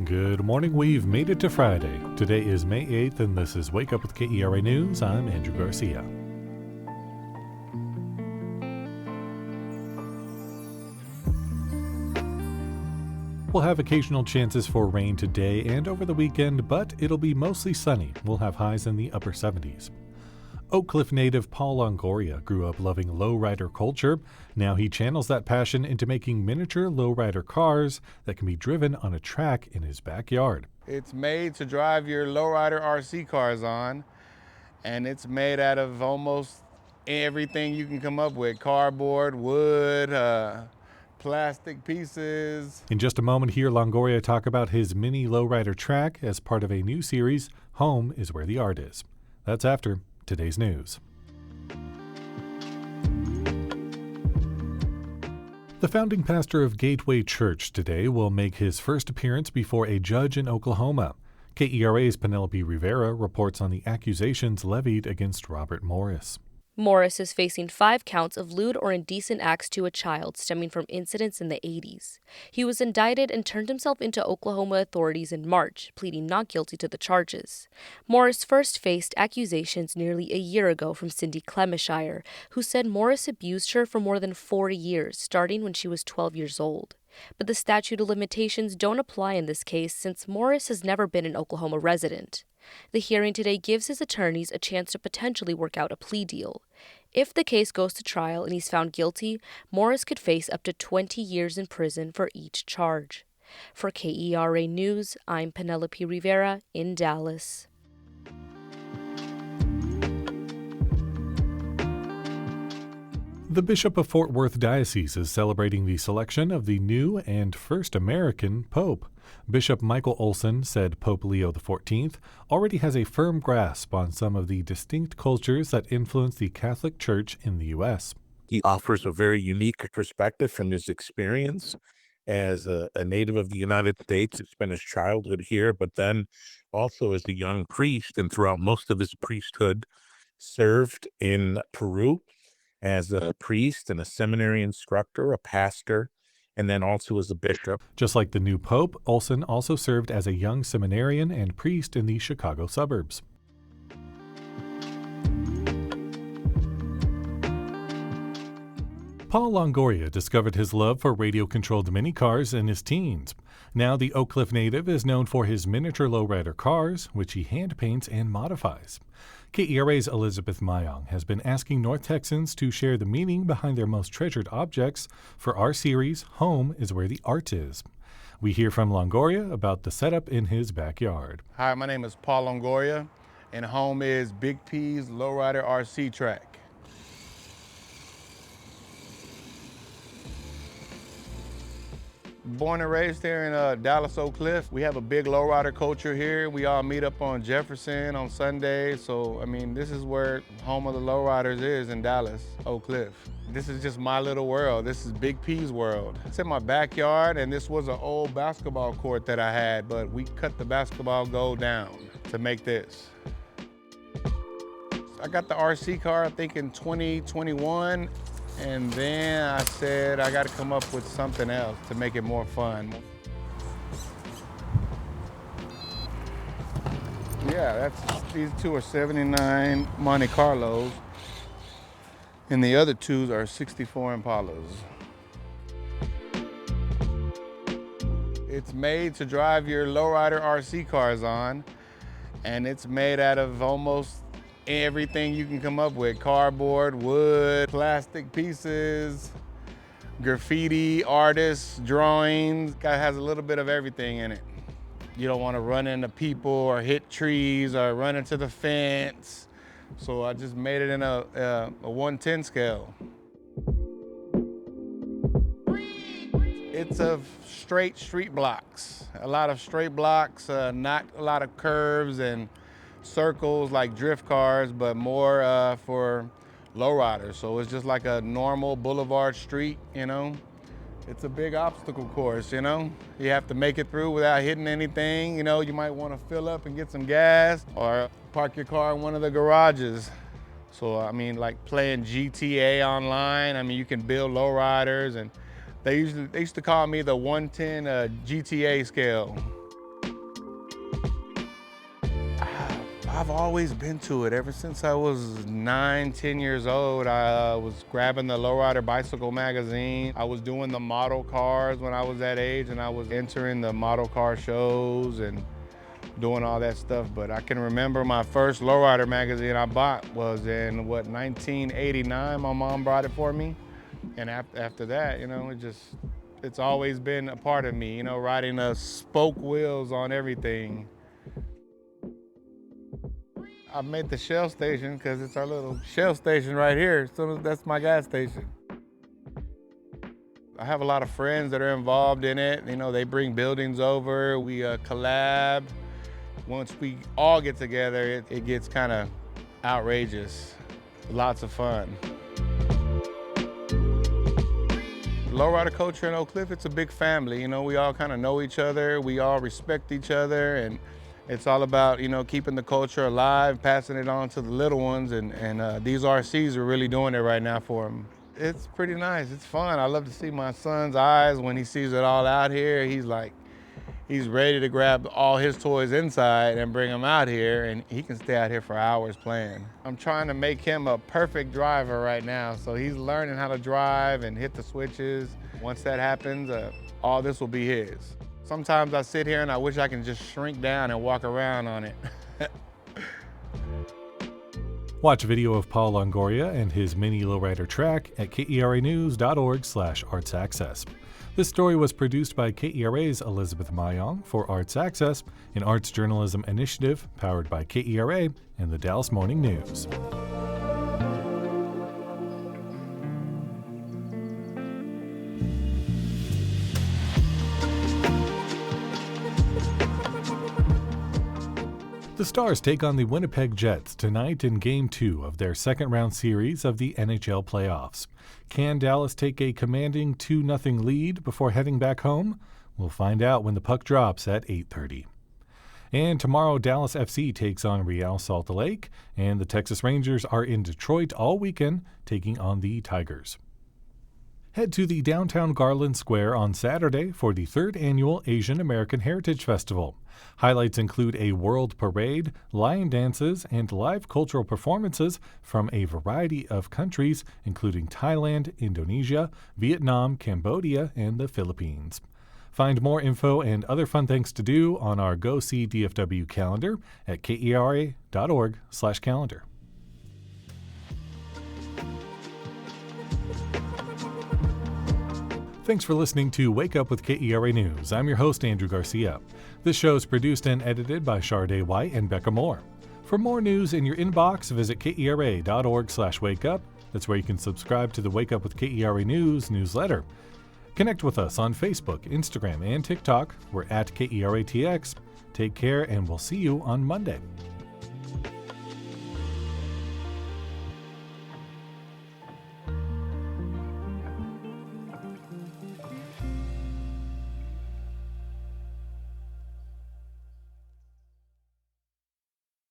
Good morning, we've made it to Friday. Today is May 8th and this is Wake Up with KERA News. I'm Andrew Garcia. We'll have occasional chances for rain today and over the weekend, but it'll be mostly sunny. We'll have highs in the upper 70s. Oak Cliff native Paul Longoria grew up loving lowrider culture. Now he channels that passion into making miniature lowrider cars that can be driven on a track in his backyard. It's made to drive your lowrider RC cars on, and it's made out of almost everything you can come up with: cardboard, wood, plastic pieces. In just a moment, hear Longoria talk about his mini lowrider track as part of a new series, Home is Where the Art Is. That's after today's news. The founding pastor of Gateway Church today will make his first appearance before a judge in Oklahoma. KERA's Penelope Rivera reports on the accusations levied against Robert Morris. Morris is facing 5 counts of lewd or indecent acts to a child stemming from incidents in the 80s. He was indicted and turned himself into Oklahoma authorities in March, pleading not guilty to the charges. Morris first faced accusations nearly a year ago from Cindy Clemishire, who said Morris abused her for more than 4 years, starting when she was 12 years old. But the statute of limitations don't apply in this case since Morris has never been an Oklahoma resident. The hearing today gives his attorneys a chance to potentially work out a plea deal. If the case goes to trial and he's found guilty, Morris could face up to 20 years in prison for each charge. For KERA News, I'm Penelope Rivera in Dallas. The Bishop of Fort Worth Diocese is celebrating the selection of the new and first American Pope. Bishop Michael Olson said Pope Leo XIV already has a firm grasp on some of the distinct cultures that influence the Catholic Church in the U.S. He offers a very unique perspective from his experience as a native of the United States. He spent his childhood here, but then also as a young priest, and throughout most of his priesthood served in Peru as a priest and a seminary instructor, a pastor, and then also as a bishop. Just like the new pope, Olson also served as a young seminarian and priest in the Chicago suburbs. Paul Longoria discovered his love for radio-controlled minicars in his teens. Now the Oak Cliff native is known for his miniature lowrider cars, which he hand paints and modifies. KERA's Elizabeth Mayong has been asking North Texans to share the meaning behind their most treasured objects for our series, Home is Where the Art Is. We hear from Longoria about the setup in his backyard. Hi, my name is Paul Longoria, and home is Big P's lowrider RC track. Born and raised here in Dallas, Oak Cliff. We have a big lowrider culture here. We all meet up on Jefferson on Sundays. So, I mean, this is where home of the lowriders is in Dallas, Oak Cliff. This is just my little world. This is Big P's world. It's in my backyard, and this was an old basketball court that I had, but we cut the basketball goal down to make this. I got the RC car, I think, in 2021. And then I said, I got to come up with something else to make it more fun. Yeah, these two are 79 Monte Carlos, and the other two are 64 Impalas. It's made to drive your lowrider RC cars on, and it's made out of almost everything you can come up with: cardboard, wood, plastic pieces, graffiti, artists, drawings. It has a little bit of everything in it. You don't want to run into people or hit trees or run into the fence. So I just made it in a 110 scale. It's of straight street blocks. A lot of straight blocks, not a lot of curves and circles like drift cars, but more for lowriders. So it's just like a normal boulevard street, you know. It's a big obstacle course, you know. You have to make it through without hitting anything. You know, you might want to fill up and get some gas or park your car in one of the garages. So, I mean, like playing GTA online, I mean, you can build lowriders, and they used to call me the 110 GTA scale. I've always been to it. Ever since I was 9, 10 years old, I was grabbing the Lowrider Bicycle magazine. I was doing the model cars when I was that age, and I was entering the model car shows and doing all that stuff. But I can remember my first Lowrider magazine I bought was in, 1989. My mom brought it for me. And after that, it's always been a part of me, riding the spoke wheels on everything. I made the Shell station because it's our little Shell station right here. So that's my gas station. I have a lot of friends that are involved in it. They bring buildings over, we collab. Once we all get together, it gets kind of outrageous. Lots of fun. Lowrider culture in Oak Cliff, it's a big family. We all kind of know each other. We all respect each other. And it's all about, keeping the culture alive, passing it on to the little ones. And these RCs are really doing it right now for them. It's pretty nice. It's fun. I love to see my son's eyes when he sees it all out here. He's ready to grab all his toys inside and bring them out here, and he can stay out here for hours playing. I'm trying to make him a perfect driver right now, so he's learning how to drive and hit the switches. Once that happens, all this will be his. Sometimes I sit here and I wish I can just shrink down and walk around on it. Watch a video of Paul Longoria and his mini lowrider track at keranews.org/artsaccess. This story was produced by KERA's Elizabeth Mayong for Arts Access, an arts journalism initiative powered by KERA and the Dallas Morning News. The Stars take on the Winnipeg Jets tonight in Game 2 of their second-round series of the NHL playoffs. Can Dallas take a commanding 2-0 lead before heading back home? We'll find out when the puck drops at 8:30. And tomorrow, Dallas FC takes on Real Salt Lake, and the Texas Rangers are in Detroit all weekend, taking on the Tigers. Head to the downtown Garland Square on Saturday for the 3rd annual Asian American Heritage Festival. Highlights include a world parade, lion dances, and live cultural performances from a variety of countries, including Thailand, Indonesia, Vietnam, Cambodia, and the Philippines. Find more info and other fun things to do on our Go See DFW calendar at kera.org/calendar. Thanks for listening to Wake Up with KERA News. I'm your host, Andrew Garcia. This show is produced and edited by Shardae White and Bekah Morr. For more news in your inbox, visit kera.org/wakeup. That's where you can subscribe to the Wake Up with KERA News newsletter. Connect with us on Facebook, Instagram, and TikTok. We're at KERATX. Take care, and we'll see you on Monday.